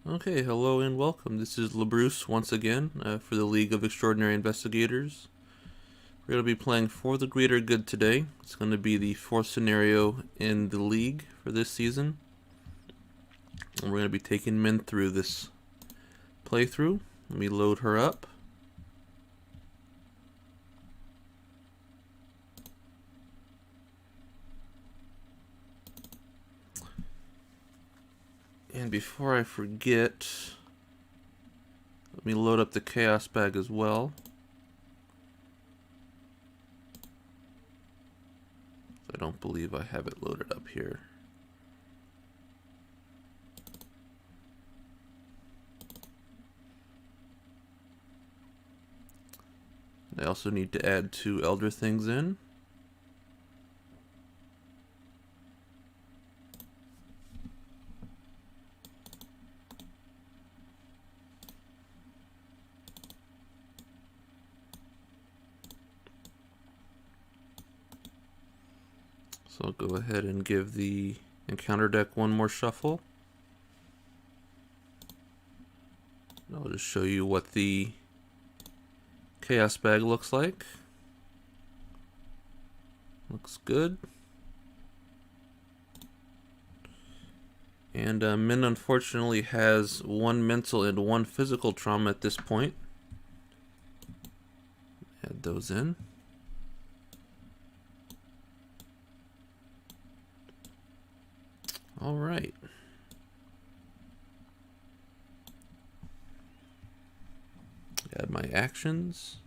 Okay, hello and welcome. This is LaBruce once again for the League of Extraordinary Investigators. We're going to be playing For the Greater Good today. It's going to be the fourth scenario in the League for this season. And we're going to be taking Minh through this playthrough. Let me load her up. And before I forget, let me load up the Chaos Bag as well. I don't believe I have it loaded up here. I also need to add 2 Elder Things in. So I'll go ahead and give the encounter deck one more shuffle. I'll just show you what the Chaos Bag looks like. Looks good. And Minh unfortunately has 1 mental and 1 physical trauma at this point. Add those in. All right. Add my actions.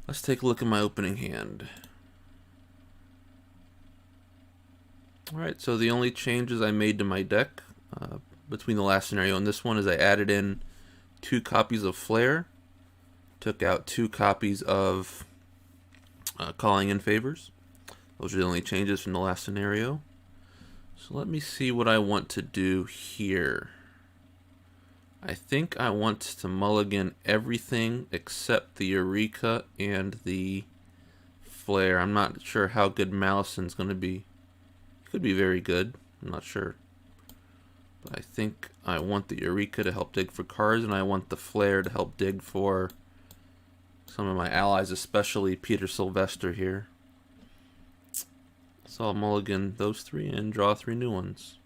Let's take a look at my opening hand. Alright, so the only changes I made to my deck between the last scenario and this one is I added in 2 copies of Flare, took out 2 copies of Calling in Favors. Those are the only changes from the last scenario. So let me see what I want to do here. I think I want to mulligan everything except the Eureka and the Flare. I'm not sure how good Malison's going to be. Could be very good. I'm not sure. But I think I want the Eureka to help dig for cards, and I want the Flare to help dig for some of my allies, especially Peter Sylvester here. So I'll mulligan those 3 and draw 3 new ones.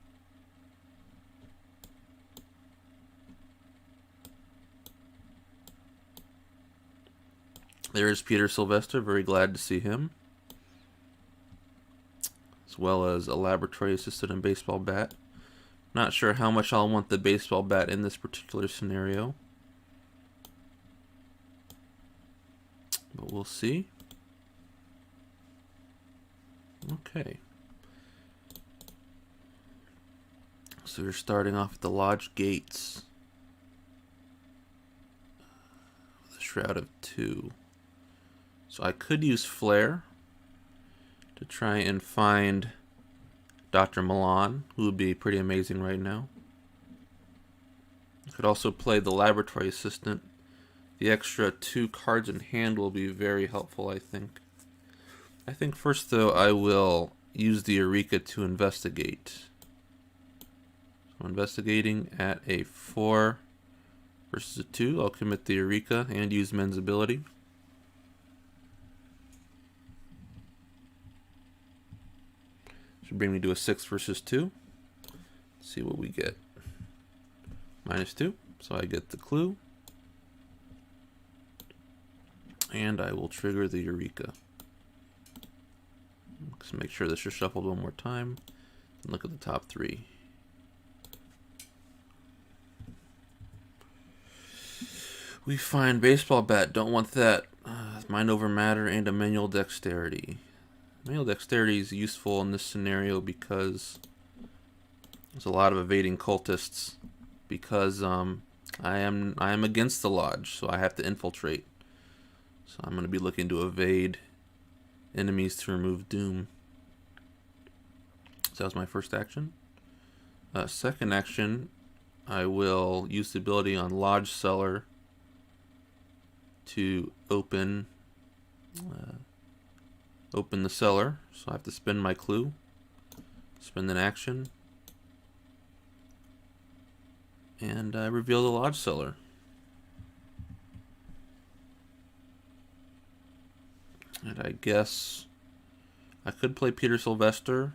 There is Peter Sylvester, very glad to see him. As well as a laboratory assistant and baseball bat. Not sure how much I'll want the baseball bat in this particular scenario, but we'll see. Okay. So we're starting off at the lodge gates. With a shroud of 2. So I could use Flare to try and find Dr. Milan, who would be pretty amazing right now. I could also play the laboratory assistant. The extra 2 cards in hand will be very helpful, I think. I think first, though, I will use the Eureka to investigate. So investigating at a 4 versus a 2. I'll commit the Eureka and use Minh's ability. Should bring me to a 6 versus 2. Let's see what we get. -2, so I get the clue. And I will trigger the Eureka. Let's make sure this is shuffled one more time. And look at the top 3. We find baseball bat. Don't want that. Mind over matter and a manual dexterity. Manual dexterity is useful in this scenario because there's a lot of evading cultists. Because I am against the lodge, so I have to infiltrate. So I'm going to be looking to evade enemies to remove doom. So that was my first action. Second action, I will use the ability on Lodge Cellar to open the cellar. So I have to spend my clue, spend an action, And I reveal the Lodge Cellar. And I guess I could play Peter Sylvester,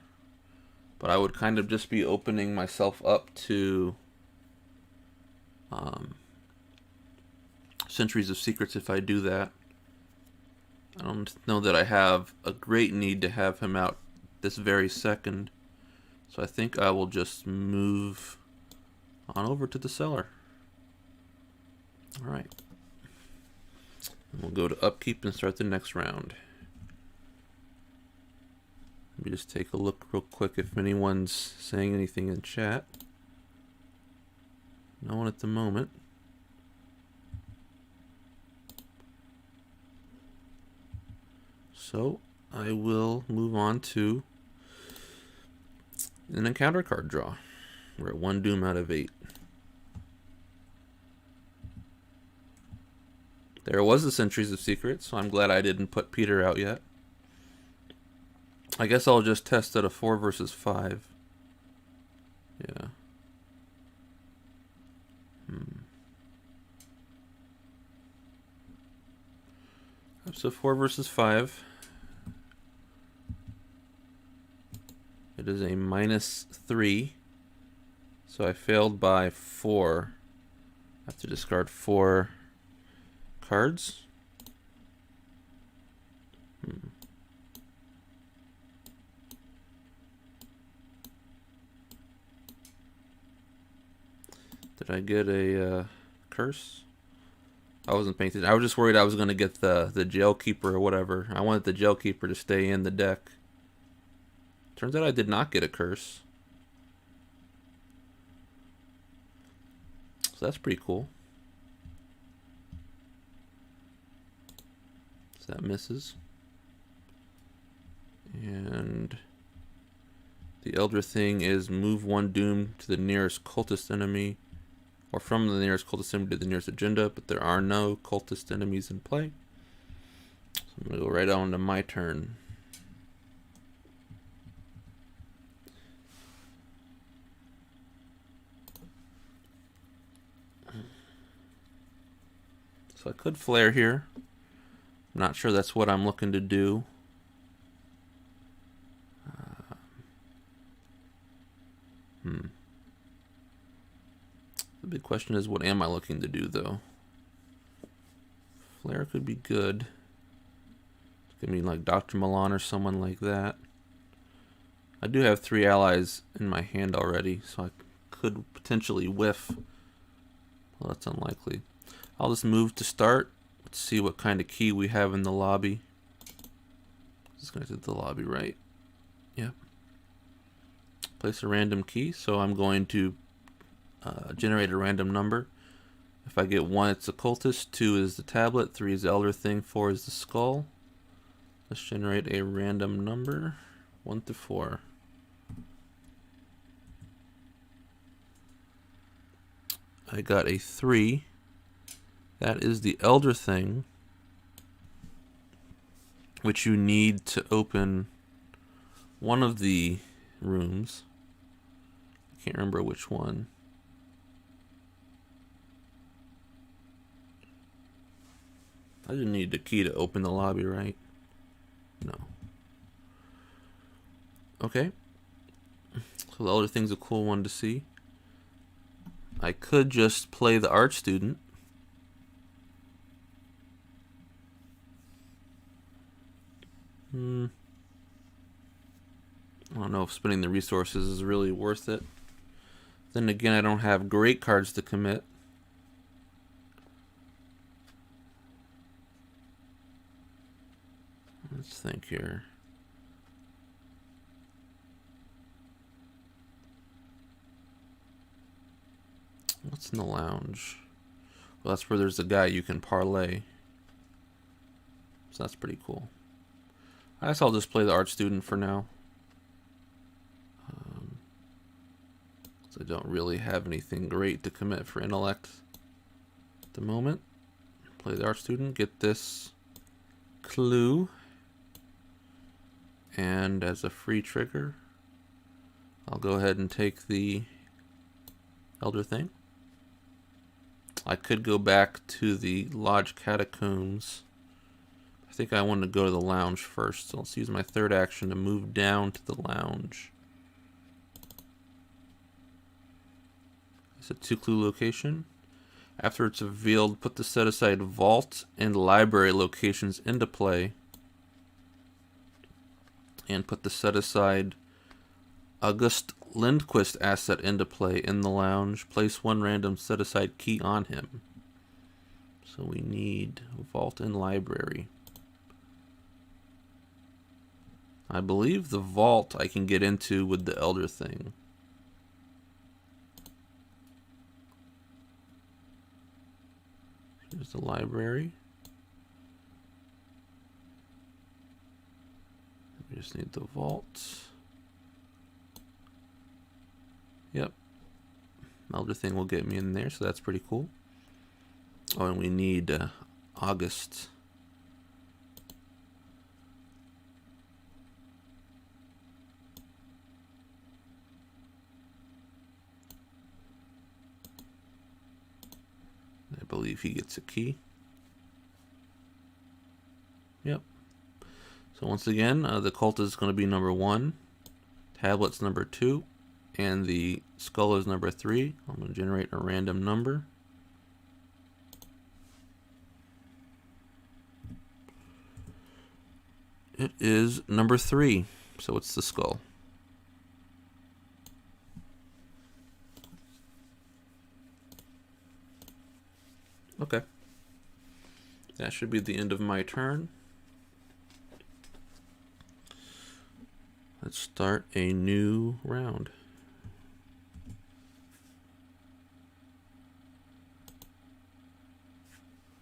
but I would kind of just be opening myself up to Centuries of Secrets if I do that. I don't know that I have a great need to have him out this very second, so I think I will just move on over to the cellar. Alright. We'll go to upkeep and start the next round. Let me just take a look real quick if anyone's saying anything in chat. No one at the moment. So I will move on to an encounter card draw. We're at 1 doom out of 8. There was the Centuries of Secrets, so I'm glad I didn't put Peter out yet. I guess I'll just test at a 4 versus 5. Yeah. So 4 versus 5. It is a -3. So I failed by 4. I have to discard 4 cards. Did I get a curse? I wasn't paying attention. I was just worried I was going to get the Jailkeeper or whatever. I wanted the Jailkeeper to stay in the deck. Turns out I did not get a curse. So that's pretty cool. So that misses. And the Elder Thing is move 1 doom to the nearest cultist enemy, or from the nearest cultist enemy to the nearest agenda, but there are no cultist enemies in play. So I'm going to go right on to my turn. So I could flare here. I'm not sure that's what I'm looking to do. The big question is, what am I looking to do, though? Flare could be good. It could be like Dr. Milan or someone like that. I do have 3 allies in my hand already, so I could potentially whiff. Well, that's unlikely. I'll just move to start. Let's see what kind of key we have in the lobby. This is going to the lobby, right? Yep. Place a random key, so I'm going to generate a random number. If I get 1, it's the cultist, 2 is the tablet, 3 is the Elder Thing, 4 is the skull. Let's generate a random number, 1 to 4. I got a 3. That is the Elder Thing, which you need to open one of the rooms. I can't remember which one. I didn't need the key to open the lobby, right? No. Okay. So the Elder Thing's a cool one to see. I could just play the Art Student. I don't know if spending the resources is really worth it. Then again, I don't have great cards to commit. Let's think here. What's in the lounge? Well, that's where there's a guy you can parlay. So that's pretty cool. I guess I'll just play the Art Student for now. So I don't really have anything great to commit for intellect at the moment. Play the Art Student, get this clue. And as a free trigger, I'll go ahead and take the Elder Thing. I could go back to the Lodge Catacombs. I think I want to go to the lounge first, so let's use my third action to move down to the lounge. It's a 2-clue location. After it's revealed, put the set-aside vault and library locations into play. And put the set-aside August Lindquist asset into play in the lounge. Place one random set-aside key on him. So we need vault and library. I believe the vault I can get into with the Elder thing. Here's the library. We just need the vault. Yep. Elder thing will get me in there, so that's pretty cool. Oh, and we need August. I believe he gets a key. Yep. So once again, the cult is going to be number 1, tablet's number 2, and the skull is number 3. I'm going to generate a random number. It is number 3, so it's the skull. Okay. That should be the end of my turn. Let's start a new round.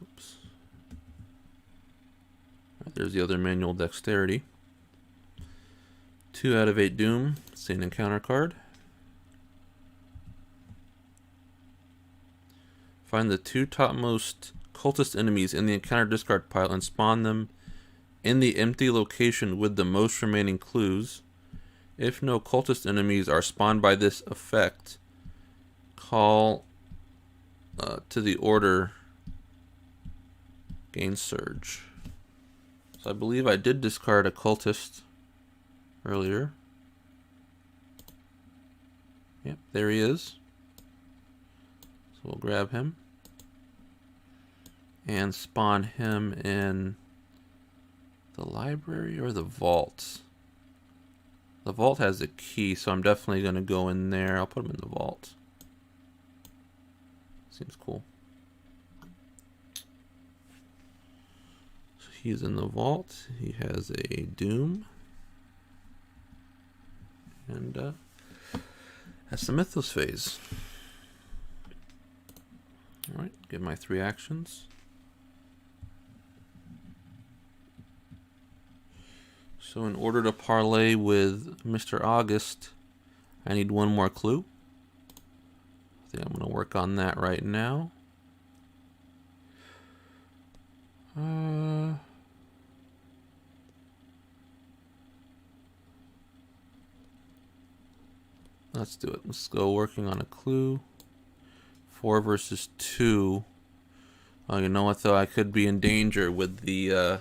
Oops. Right, there's the other manual dexterity. 2 out of 8 doom. It's an encounter card. Find the 2 topmost cultist enemies in the encounter discard pile and spawn them in the empty location with the most remaining clues. If no cultist enemies are spawned by this effect, call to the order, gain surge. So I believe I did discard a cultist earlier. Yep, there he is. So we'll grab him and spawn him in the library or the vault. The vault has a key, so I'm definitely going to go in there. I'll put him in the vault. Seems cool. So he's in the vault. He has a doom. And that's the Mythos phase. Alright, get my 3 actions. So in order to parlay with Mr. August, I need 1 more clue. I think I'm going to work on that right now. Let's do it. Let's go working on a clue. 4 versus 2. Oh, you know what though? I could be in danger with the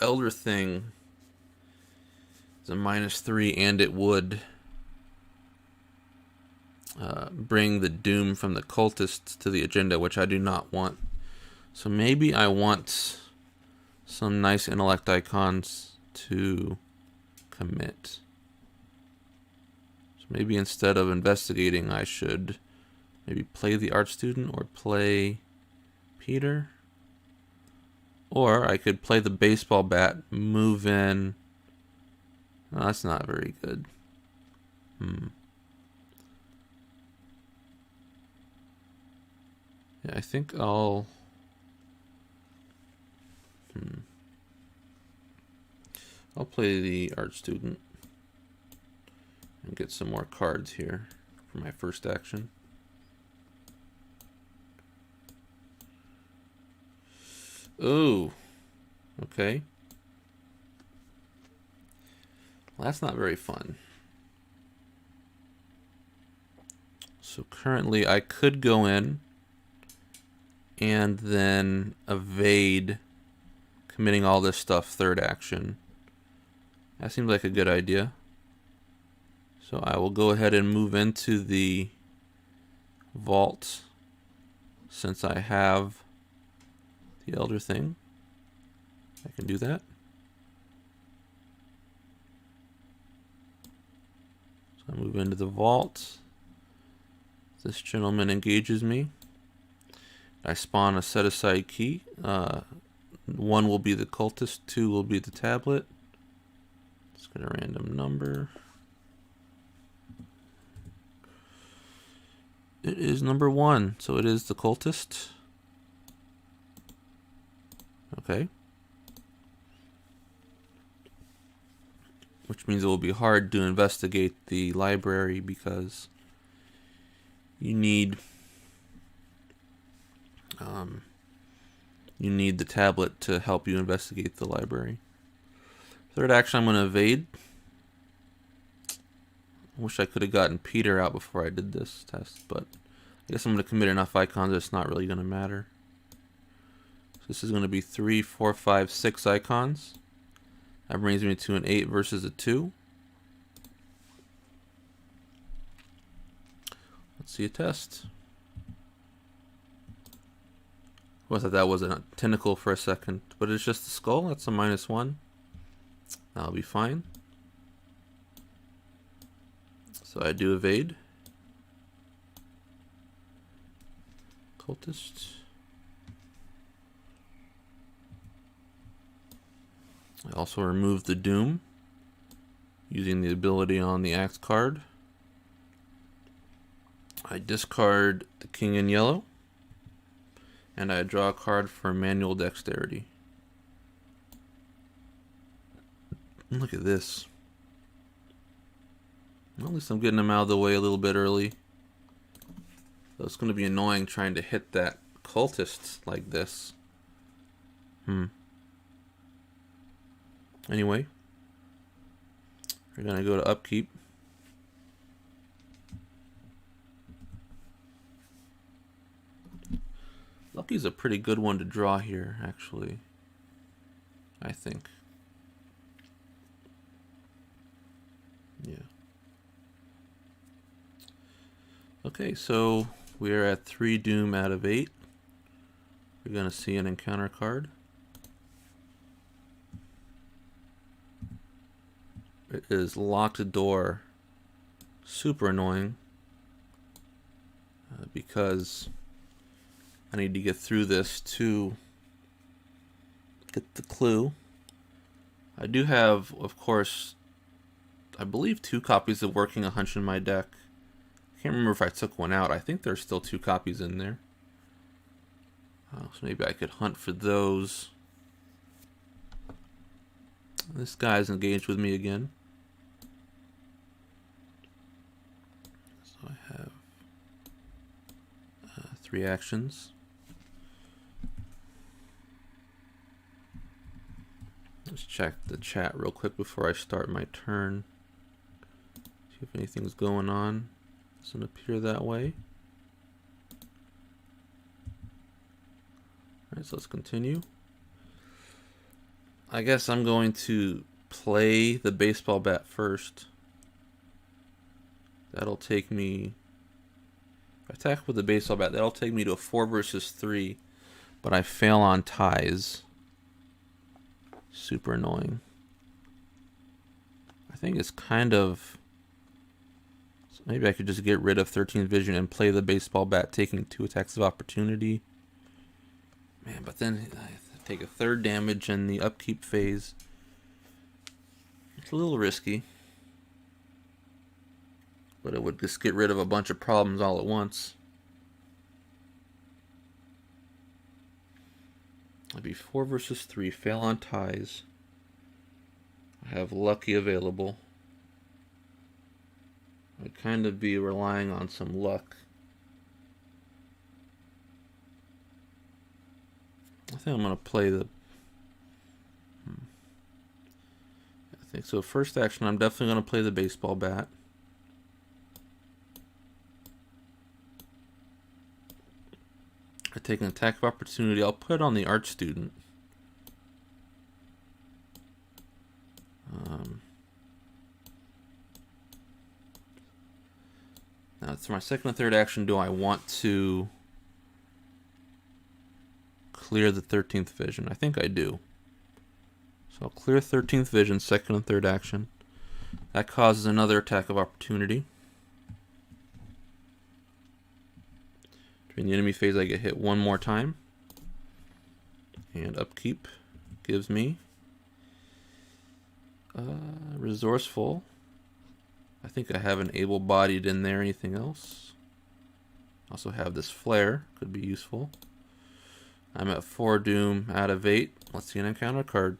Elder thing. It's a -3, and it would bring the doom from the cultists to the agenda, which I do not want. So maybe I want some nice intellect icons to commit. So maybe instead of investigating, I should maybe play the art student or play Peter. Or I could play the baseball bat, move in. No, that's not very good. Yeah, I think I'll... I'll play the art student and get some more cards here for my first action. Oh, okay. Well, that's not very fun. So currently I could go in and then evade committing all this stuff third action. That seems like a good idea. So I will go ahead and move into the vault since I have the Elder thing. I can do that. So I move into the vault. This gentleman engages me. I spawn a set aside key. 1 will be the cultist, 2 will be the tablet. Let's get a random number. It is number 1, so it is the cultist. Okay. Which means it will be hard to investigate the library because you need the tablet to help you investigate the library. Third action, I'm going to evade. I wish I could have gotten Peter out before I did this test, but I guess I'm going to commit enough icons that it's not really going to matter. So this is going to be 3, 4, 5, 6 icons. That brings me to an 8 versus a 2. Let's see a test. I thought that was a tentacle for a second, but it's just a skull. That's a -1. That'll be fine. So I do evade. Cultist. I also remove the Doom using the ability on the Axe card. I discard the King in yellow. And I draw a card for manual dexterity. Look at this. Well, at least I'm getting them out of the way a little bit early. So it's going to be annoying trying to hit that cultist like this. Anyway, we're going to go to upkeep. Lucky's a pretty good one to draw here, actually. I think. Yeah. Okay, so we're at 3 Doom out of 8. We're going to see an encounter card. It is Locked Door. Super annoying. Because I need to get through this to get the clue. I do have, of course, I believe 2 copies of Working a Hunch in my deck. I can't remember if I took one out. I think there's still 2 copies in there. So maybe I could hunt for those. This guy's engaged with me again. So I have 3 actions. Let's check the chat real quick before I start my turn. See if anything's going on. Doesn't appear that way. Alright, so let's continue. I guess I'm going to play the baseball bat first. That'll take me... If I attack with the baseball bat, that'll take me to a 4 versus 3. But I fail on ties. Super annoying. I think it's kind of... So maybe I could just get rid of 13 Vision and play the baseball bat, taking 2 attacks of opportunity. Man, but then I take a 3rd damage in the upkeep phase. It's a little risky. But it would just get rid of a bunch of problems all at once. I'd be 4 versus 3, fail on ties. I have Lucky available. I'd kind of be relying on some luck. I think I'm going to play the... I think so. First action, I'm definitely going to play the baseball bat. I take an attack of opportunity. I'll put it on the art student. Now, for my second and third action, do I want to clear the 13th vision? I think I do. So I'll clear 13th vision, second and third action. That causes another attack of opportunity. During the enemy phase, I get hit one more time. And upkeep gives me resourceful. I think I have an able-bodied in there. Anything else? Also have this flare. Could be useful. I'm at 4 doom out of 8. Let's see an encounter card.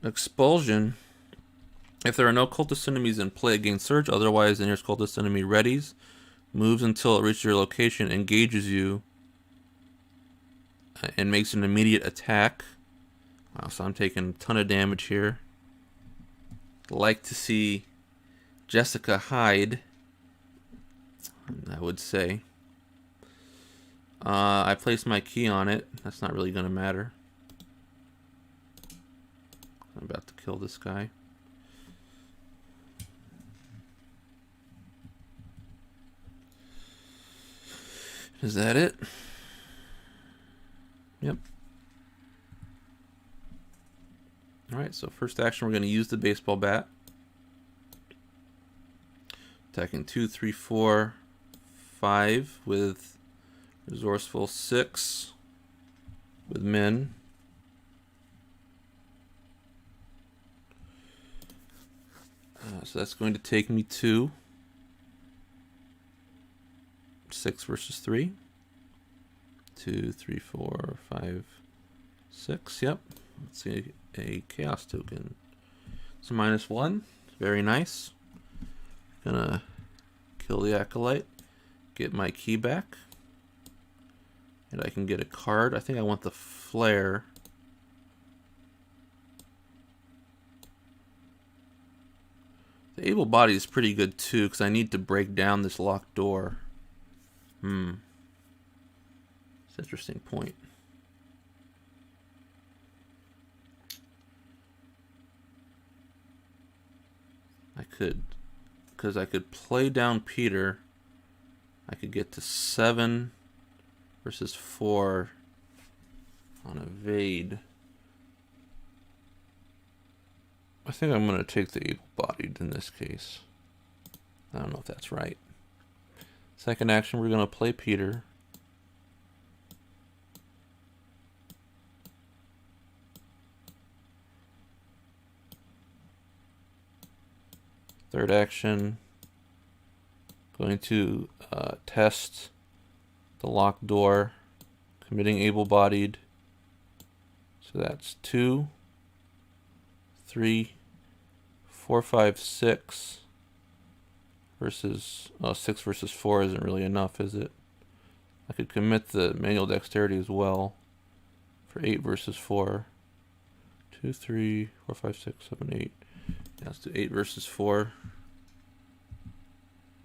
Expulsion. If there are no cultist enemies in play, gain surge. Otherwise, the nearest cultist enemy readies, moves until it reaches your location, engages you, and makes an immediate attack. Wow, so I'm taking a ton of damage here. Like to see Jessica hide, I would say. I placed my key on it. That's not really going to matter. I'm about to kill this guy. Is that it? Yep. Alright, so first action, we're going to use the baseball bat. Attacking 2, 3, 4, 5 with resourceful, 6 with Min. So that's going to take me to 6 versus 3. 2, 3, 4, 5, 6. Yep. Let's see a chaos token. It's a -1. Very nice. Gonna kill the acolyte. Get my key back. And I can get a card. I think I want the flare. The able body is pretty good too, because I need to break down this locked door. It's an interesting point. I could, because I could play down Peter. I could get to 7 versus 4 on evade. I think I'm going to take the able-bodied in this case. I don't know if that's right. Second action, we're going to play Peter. Third action, going to test the locked door, committing able-bodied. So that's 2, 3, 4, 5, 6 versus 6 versus 4 isn't really enough, is it? I could commit the manual dexterity as well for 8 versus 4. 2, 3, 4, 5, 6, 7, 8. Yeah, let's do 8 versus 4.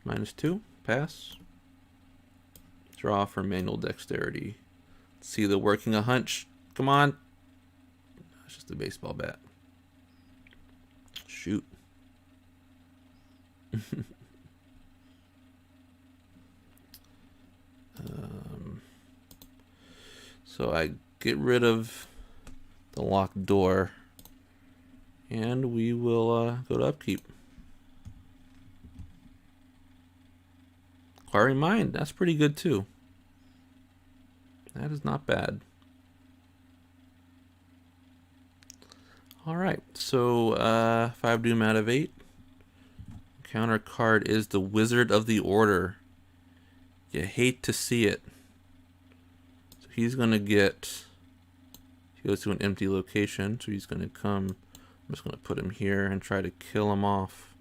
-2. Pass. Draw for manual dexterity. Let's see the working a hunch. Come on. It's just a baseball bat. Shoot. So I get rid of the locked door, and we will go to upkeep. Acquiring Mind, that's pretty good too. That is not bad. Alright, so 5 doom out of 8. Counter card is the Wizard of the Order. You hate to see it. So he's going to get... He goes to an empty location, so he's going to come... I'm just going to put him here and try to kill him off,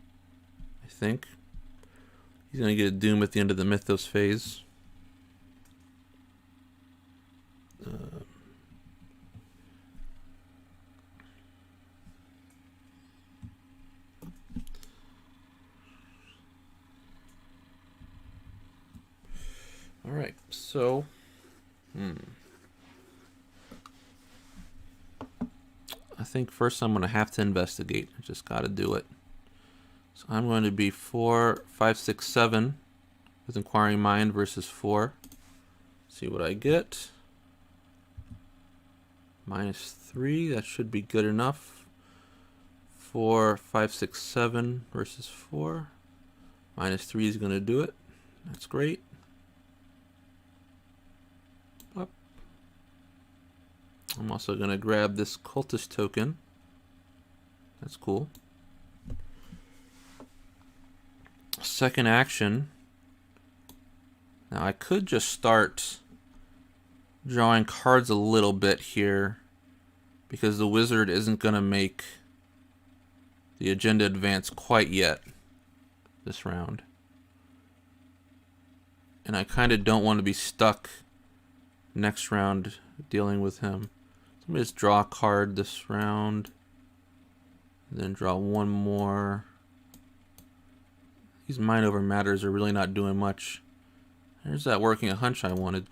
I think. He's going to get a doom at the end of the Mythos phase. Alright, so I think first I'm going to have to investigate. I just got to do it. So I'm going to be 4, 5, 6, 7 with Inquiring Mind versus 4. See what I get. -3, that should be good enough. 4, 5, 6, 7 versus 4. -3 is going to do it. That's great. Up. I'm also going to grab this cultist token. That's cool. Second action. Now I could just start drawing cards a little bit here because the wizard isn't going to make the agenda advance quite yet this round. And I kind of don't want to be stuck next round dealing with him. So let me just draw a card this round. And then draw one more. These mind over matters are really not doing much. There's that working a hunch I wanted.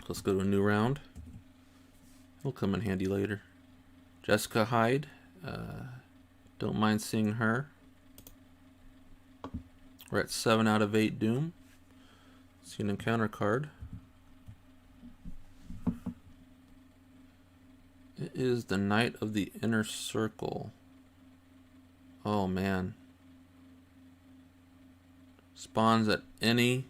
Let's go to a new round. It'll come in handy later. Jessica Hyde. Don't mind seeing her. We're at 7 out of 8 Doom. See an encounter card. It is the Knight of the Inner Circle. Oh man. Spawns at any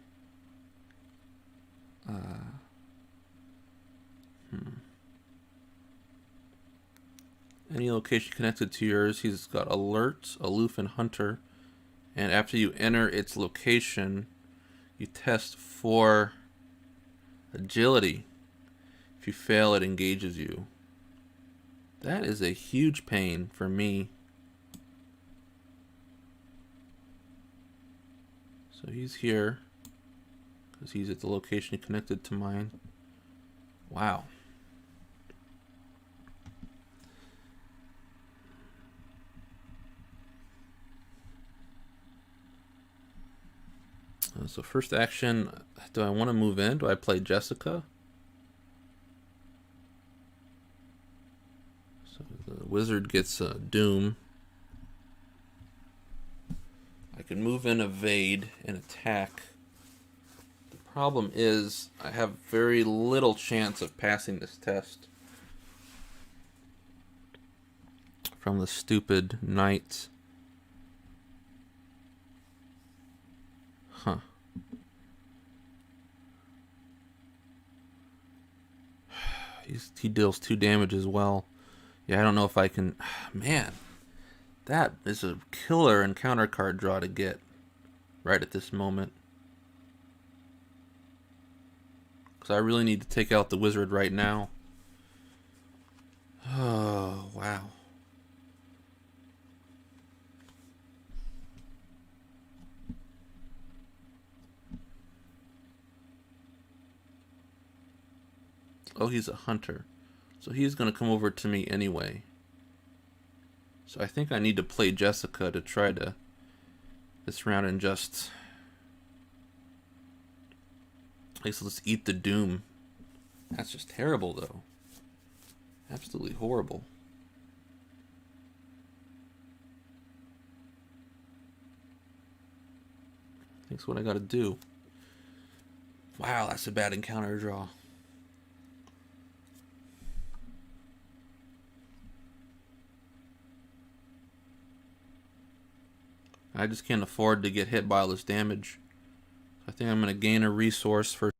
any location connected to yours. He's got Alert, Aloof, and Hunter. And after you enter its location, you test for agility. If you fail, it engages you. That is a huge pain for me. So he's here because he's at the location connected to mine. Wow. So first action, do I want to move in? Do I play Jessica? So the wizard gets Doom. I can move in, evade, and attack. The problem is I have very little chance of passing this test from the stupid knight. Huh. He deals 2 damage as well. Yeah, I don't know if I can... Man, that is a killer encounter card draw to get right at this moment. Because I really need to take out the wizard right now. Oh, wow. Oh, he's a hunter. So he's going to come over to me anyway. So I think I need to play Jessica to try to this round and just... I guess let's eat the Doom. That's just terrible though. Absolutely horrible. I think that's what I gotta do. Wow, that's a bad encounter draw. I just can't afford to get hit by all this damage. I think I'm going to gain a resource for...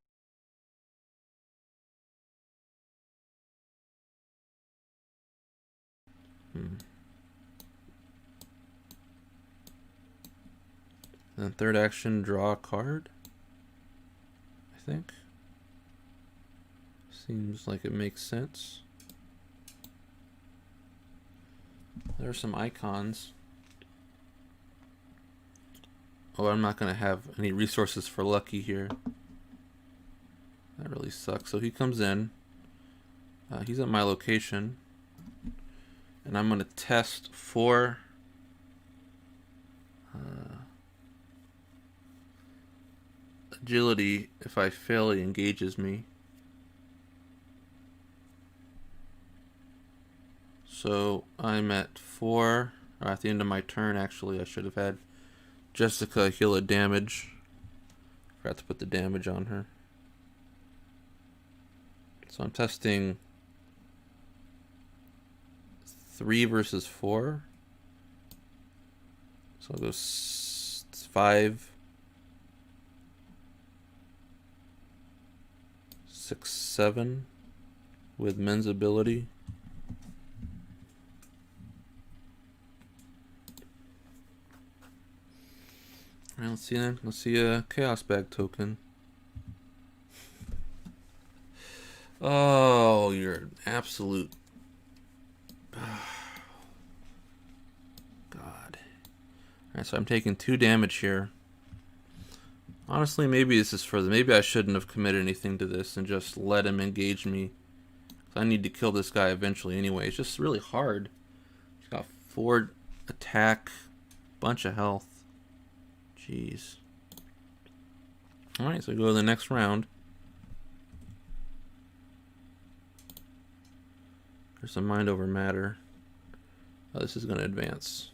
Then third action, draw a card. I think. Seems like it makes sense. There are some icons. Oh, I'm not going to have any resources for Lucky here. That really sucks. So he comes in. He's at my location. And I'm going to test for... agility if I fail, he engages me. So I'm at 4, or at the end of my turn actually. I should have had Jessica heal a damage. Forgot to put the damage on her. So I'm testing 3 versus 4. So I'll go 5, 6, 7 with Min's ability. Alright, let's see then. Let's see a Chaos Bag token. Oh, you're an absolute... God. Alright, so I'm taking 2 damage here. Honestly, maybe this is for the... Maybe I shouldn't have committed anything to this and just let him engage me. I need to kill this guy eventually anyway. It's just really hard. He's got 4 attack, bunch of health. Jeez. Alright, so go to the next round. There's some mind over matter. Oh, this is going to advance.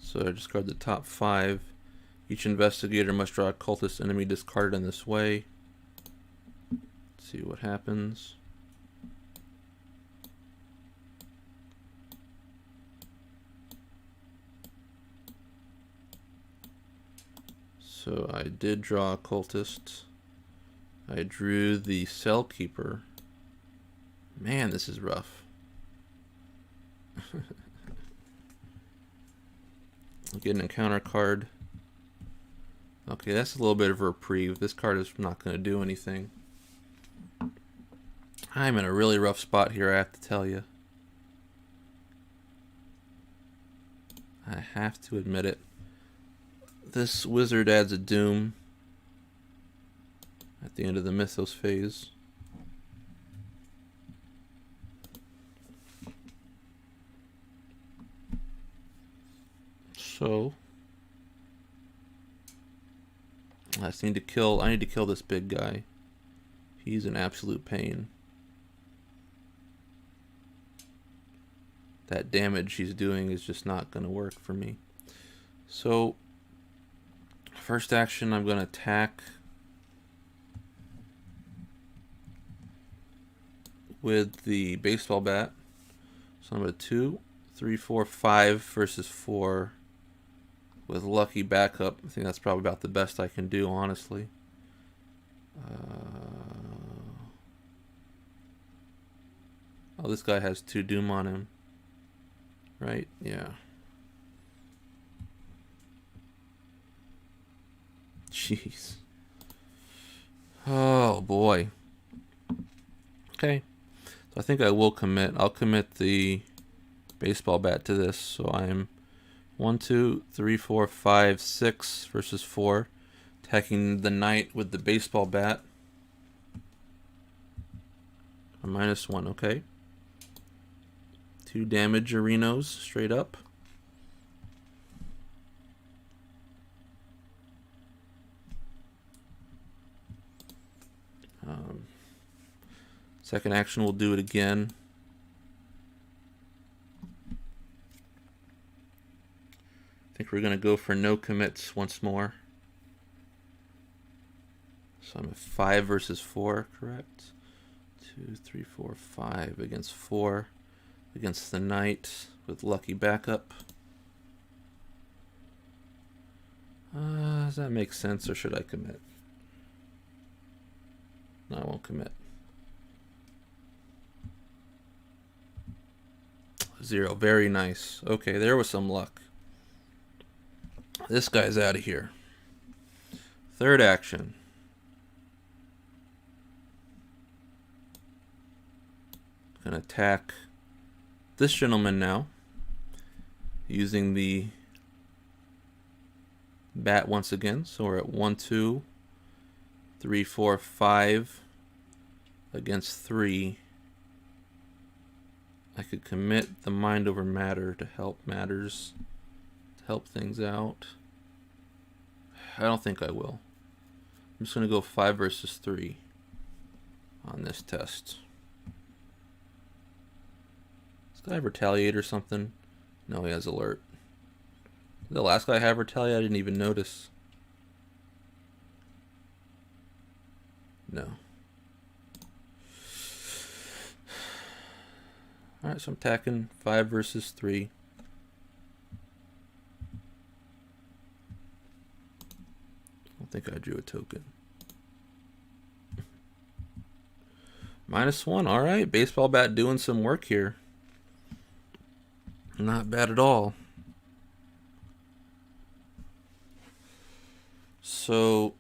So I discard the top 5. Each investigator must draw a cultist enemy discarded in this way. Let's see what happens. So I did draw a cultist. I drew the Cell Keeper. Man, this is rough. I'll get an encounter card. Okay, that's a little bit of a reprieve. This card is not going to do anything. I'm in a really rough spot here, I have to tell you. I have to admit it. This wizard adds a doom at the end of the Mythos phase. So I need to kill this big guy. He's an absolute pain. That damage he's doing is just not going to work for me. So first action, I'm going to attack with the baseball bat. So I'm at 2, 3, 4, 5 versus 4 with lucky backup. I think that's probably about the best I can do, honestly. Oh, this guy has 2 doom on him. Right? Yeah. Jeez. Oh, boy. Okay. So I think I will commit. I'll commit the baseball bat to this. So I'm 1, 2, 3, 4, 5, 6 versus 4. Attacking the knight with the baseball bat. A -1, okay. 2 damage arenos straight up. Second action, we'll do it again. I think we're going to go for no commits once more. So I'm at 5 versus 4, correct? 2, 3, 4, 5 against 4. Against the knight with lucky backup. Does that make sense, or should I commit? No, I won't commit. 0, very nice. Okay, there was some luck. This guy's out of here. Third action. Gonna attack this gentleman now, using the bat once again. So we're at 1, 2, 3, 4, 5 against 3. I could commit the mind over matter to help matters, to help things out. I don't think I will. I'm just going to go 5 versus 3 on this test. Does this guy have retaliate or something? No, he has alert. Did the last guy have retaliate? I didn't even notice. No. Alright, so I'm attacking 5 versus 3. I don't think I drew a token. -1, alright. Baseball bat doing some work here. Not bad at all. So,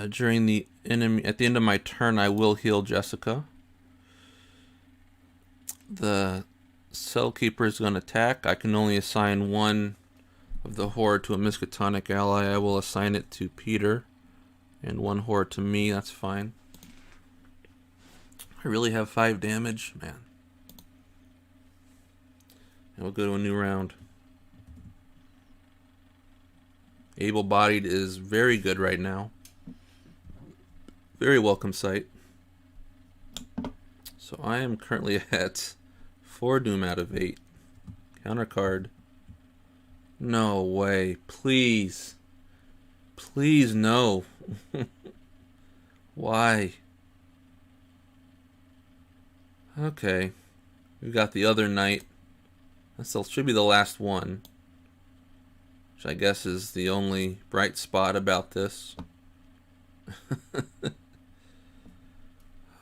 during the enemy, at the end of my turn, I will heal Jessica. The Cell Keeper is going to attack. I can only assign one of the horde to a Miskatonic ally. I will assign it to Peter, and one horde to me. That's fine. I really have 5 damage, man. And we'll go to a new round. Able-bodied is very good right now. Very welcome sight. So I am currently at 4 doom out of 8. Counter card. No way. Please. Please, no. Why? Okay. We've got the other knight. This should be the last one. Which I guess is the only bright spot about this.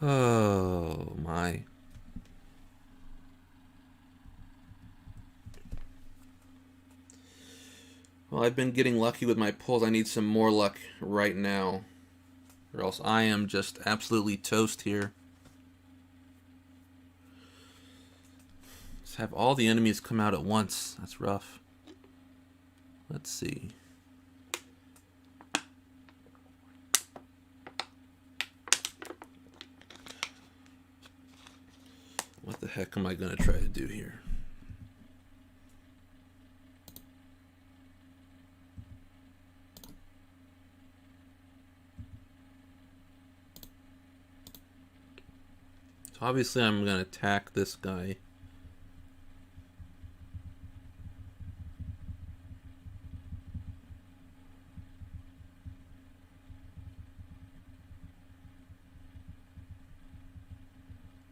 Oh my. Well, I've been getting lucky with my pulls. I need some more luck right now, or else I am just absolutely toast here. Just have all the enemies come out at once. That's rough. Let's see. What the heck am I going to try to do here? So obviously I'm going to attack this guy.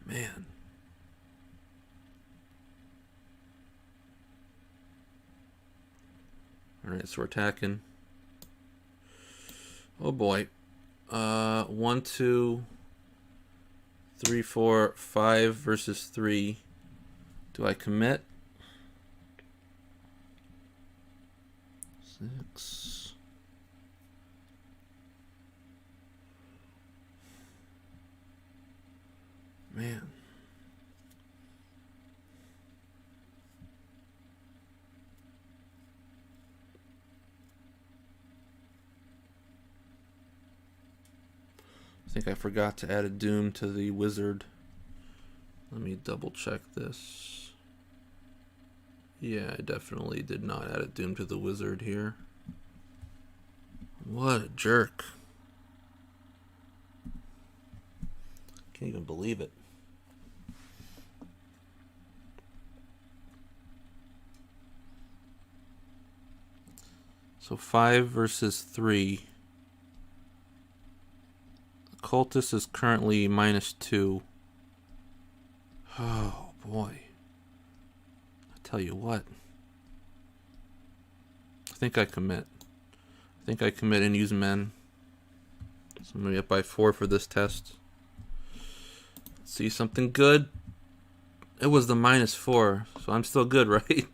Man. Alright, so we're attacking. Oh boy. 1, 2, 3, 4, 5 versus 3. Do I commit? 6. Man. I think I forgot to add a doom to the wizard. Let me double check this. Yeah, I definitely did not add a doom to the wizard here. What a jerk. Can't even believe it. So 5 versus 3. Cultist is currently -2. Oh boy. I tell you what. I think I commit. I think I commit and use men. So I'm going to be up by 4 for this test. Let's see something good. It was the -4, so I'm still good, right?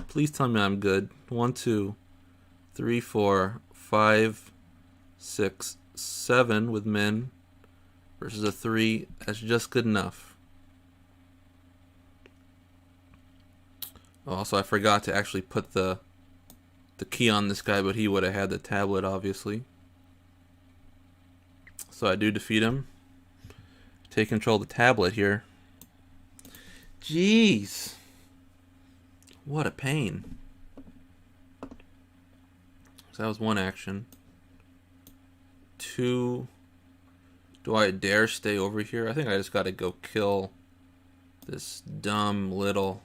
Please tell me I'm good. 1, 2, 3, 4, 5, 6, 7 with men versus a 3. That's just good enough. Also, I forgot to actually put the key on this guy, but he would have had the tablet, obviously. So I do defeat him. Take control of the tablet here. Jeez. What a pain. So that was one action. 2. Do I dare stay over here? I think I just gotta go kill this dumb little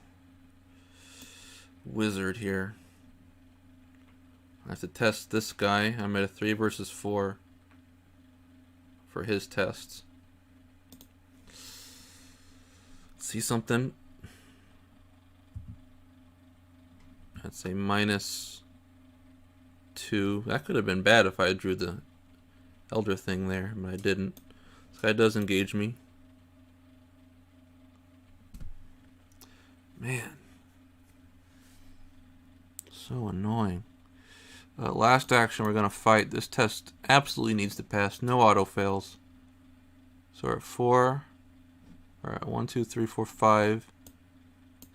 wizard here. I have to test this guy. I'm at a 3 versus 4 for his tests. See something? I'd say -2. That could have been bad if I drew the elder thing there, but I didn't. This guy does engage me. Man. So annoying. Last action, we're going to fight. This test absolutely needs to pass. No auto fails. So we're at 4. Alright, 1, 2, 3, 4, 5,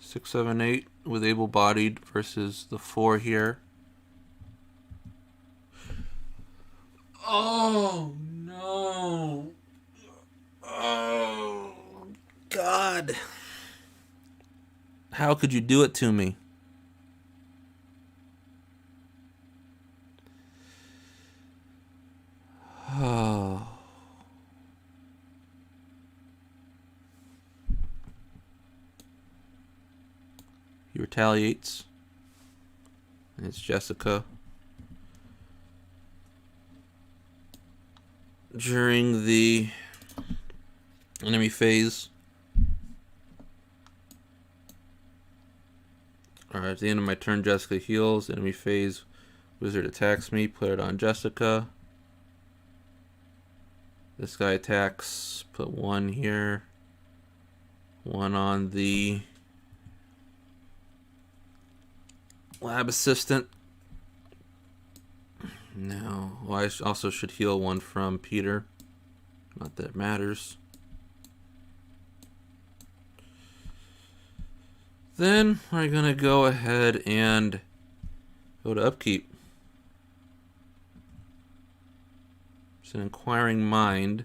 6, 7, 8 with able-bodied versus the 4 here. Oh, no. Oh, God. How could you do it to me? Oh. He retaliates. And it's Jessica. During the enemy phase. Alright, at the end of my turn, Jessica heals. Enemy phase, wizard attacks me. Put it on Jessica. This guy attacks. Put 1 here. 1 on the lab assistant. No. Well, I also should heal 1 from Peter. Not that it matters. Then we're going to go ahead and go to upkeep. It's an inquiring mind,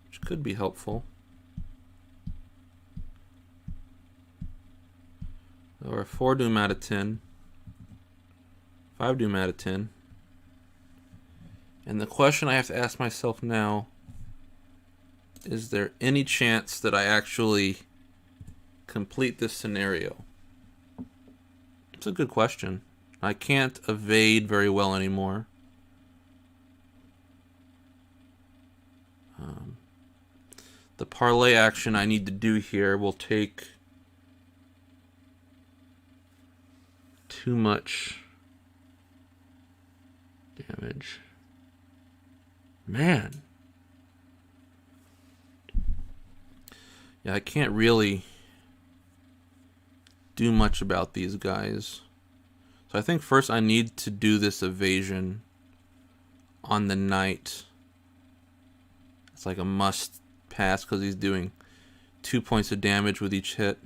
which could be helpful. Or 4 doom out of 10. 5 doom out of 10. And the question I have to ask myself now, is there any chance that I actually complete this scenario? It's a good question. I can't evade very well anymore. The parlay action I need to do here will take too much damage. Man. Yeah, I can't really do much about these guys. So I think first I need to do this evasion on the knight. It's like a must pass because he's doing 2 points of damage with each hit.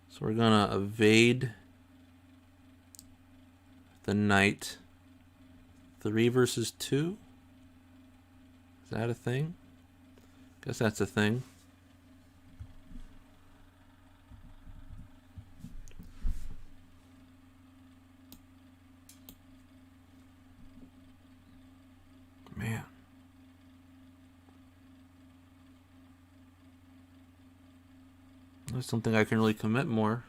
So we're gonna evade the knight. 3 versus 2? Is that a thing? Guess that's a thing. Man. There's something I can really commit more.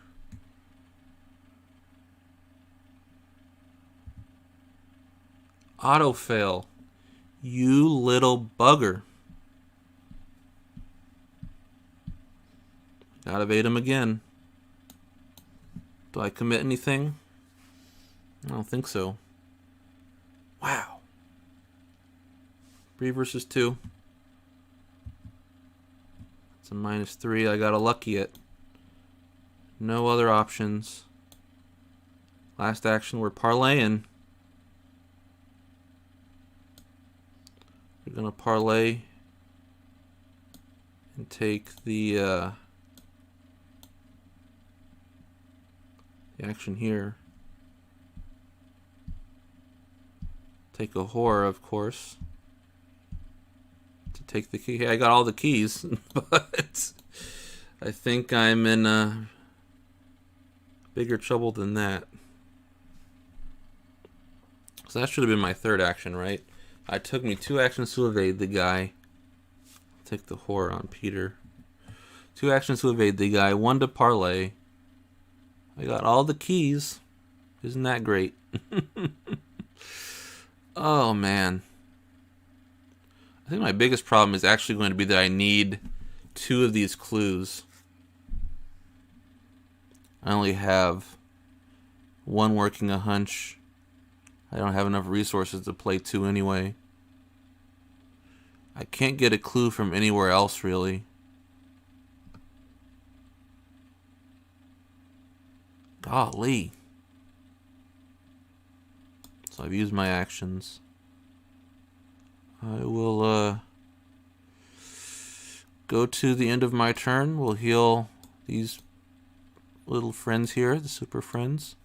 Auto fail. You little bugger. Gotta evade him again. Do I commit anything? I don't think so. Wow. 3 versus 2. It's a -3. I gotta lucky it. No other options. Last action, we're parlaying. We're gonna parlay and take the The action here. Take a horror, of course. To take the key. Hey, I got all the keys, but I think I'm in bigger trouble than that. So that should have been my third action, right? It took me 2 actions to evade the guy. Take the horror on Peter. 2 actions to evade the guy, 1 to parlay. I got all the keys. Isn't that great? Oh, man. I think my biggest problem is actually going to be that I need 2 of these clues. I only have 1 working a hunch. I don't have enough resources to play 2 anyway. I can't get a clue from anywhere else, really. Golly. So I've used my actions. I will go to the end of my turn. We'll heal these little friends here, the super friends.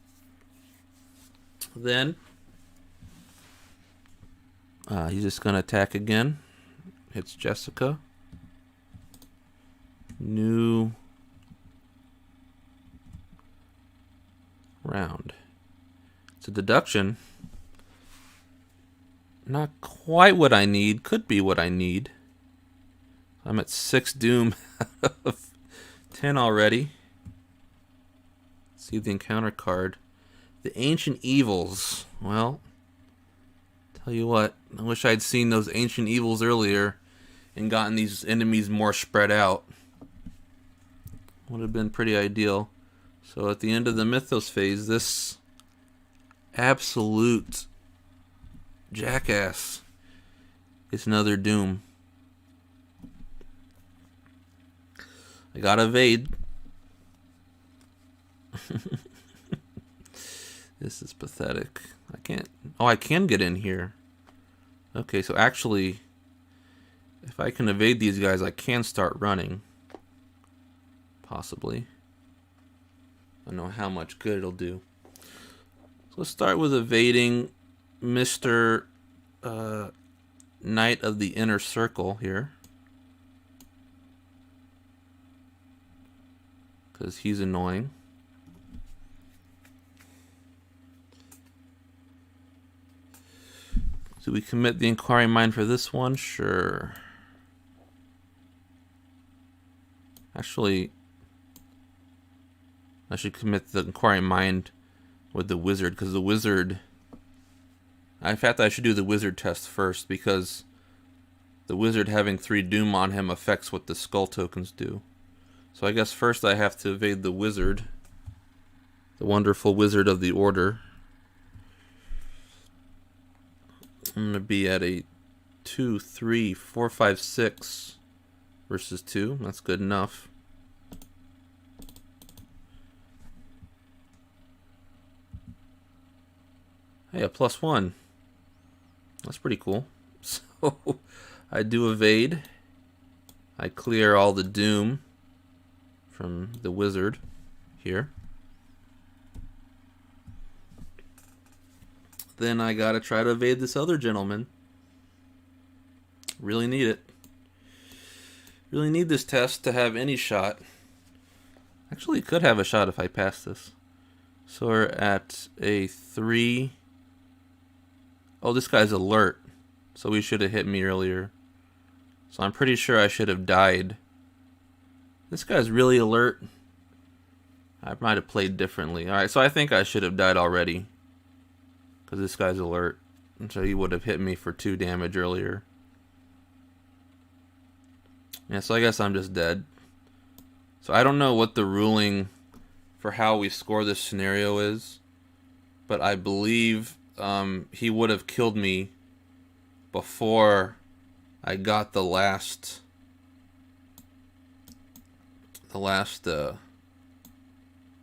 Then he's just going to attack again. Hits Jessica. New round. It's a deduction. Not quite what I need. Could be what I need. I'm at 6 doom out of 10 already. See the encounter card. The Ancient Evils. Well, tell you what. I wish I'd seen those Ancient Evils earlier and gotten these enemies more spread out. Would have been pretty ideal. So at the end of the Mythos phase, this absolute jackass is another doom. I got evade. This is pathetic. I can't. Oh, I can get in here. Okay, so actually, if I can evade these guys, I can start running. Possibly. I don't know how much good it'll do. So let's start with evading Mr. Knight of the Inner Circle here. Because he's annoying. Do we commit the Inquiring Mind for this one? Sure. Actually, I should commit the Inquiring Mind with the Wizard, because the Wizard... In fact, I should do the Wizard test first, because the Wizard having 3 Doom on him affects what the Skull tokens do. So I guess first I have to evade the Wizard. The wonderful Wizard of the Order. I'm going to be at a 2, 3, 4, 5, 6 versus 2. That's good enough. Hey, a +1. That's pretty cool. So I do evade. I clear all the doom from the Wizard here. Then I gotta try to evade this other gentleman. Really need it. Really need this test to have any shot. Actually, could have a shot if I pass this. So we're at a 3. Oh, this guy's alert. So he should have hit me earlier. So I'm pretty sure I should have died. This guy's really alert. I might have played differently. Alright, so I think I should have died already. Because this guy's alert. And so he would have hit me for 2 damage earlier. Yeah, so I guess I'm just dead. So I don't know what the ruling for how we score this scenario is. But I believe he would have killed me before I got the last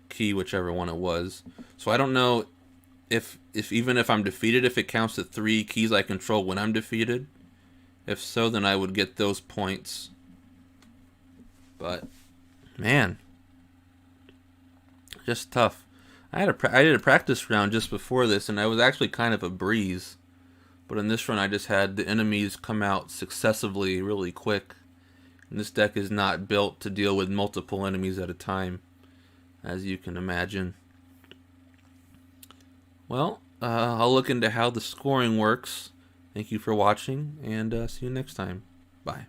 key, whichever one it was. So I don't know if even if I'm defeated, if it counts the 3 keys I control when I'm defeated. If so, then I would get those points. But man, just tough. I did a practice round just before this, and I was actually kind of a breeze. But in this run, I just had the enemies come out successively really quick. And this deck is not built to deal with multiple enemies at a time, as you can imagine. Well, I'll look into how the scoring works. Thank you for watching, and see you next time. Bye.